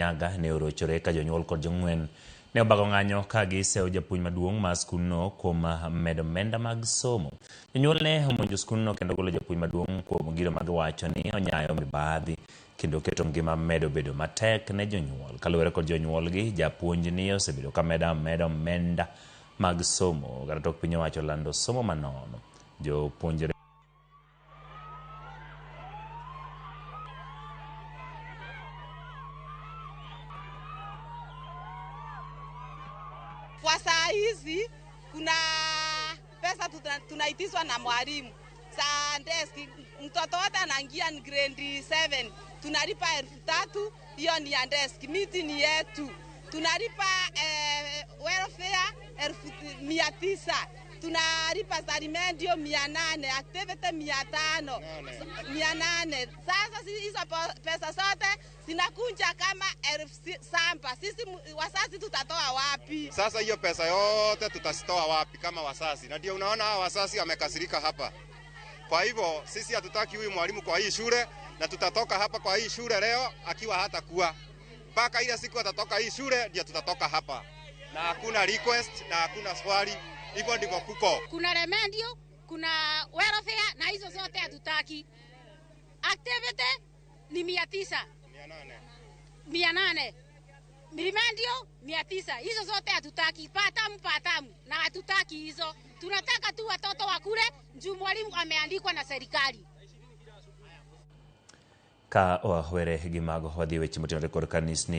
Nyaga ne orochore ka jonyuol kod jong'wen ne obago ng'anyo ka gisewo japuonj maduong' mar skulno kuom medo omenda mag somo. Jonyuol ne omonjo skulno kendo golo japuonj maduong' kuom gino ma giwacho ni onyayo mibadhi kendo keto ngima medo bedo matek ne jonyuol. Kaluwore kod jonyuolgi, japuonj ni osebedo ka medo omenda mag somo kata tok piny owacho lando somo manono. Jopuonjre kwa saa hizi kuna pesa tunaitizwa na mwalimu. Saa desk mtoto wote anaingia grade 7 tunalipa 3,000, hiyo ni ya desk. Miti ni yetu. Tunalipa welfare 900. Tunalipa salimendio 800, activity 500, 800. Sasa hizo pesa zote zinakunja kama 1,000. Sisi wazazi tutatoa wapi? Sasa hiyo pesa yote tutazitoa wapi kama wazazi? Na ndio unaona hawa wazazi wamekasirika hapa. Kwa hivyo sisi hatutaki huyu mwalimu kwa hii shule, na tutatoka hapa kwa hii shule leo akiwa hata kuwa. Mpaka ile siku atatoka hii shule ndio tutatoka hapa. Na hakuna request na hakuna swali. Hivyo ndivyo kuko. Kuna remendio, kuna welfare na hizo zote hatutaki. Activity ni 900. 800. Remendio 900. Hizo zote hatutaki. Patamu na hatutaki hizo. Tunataka tu watoto wakule juu mwalimu ameandikwa na serikali. Ka were gimago wadhi weche motenore kod kanisni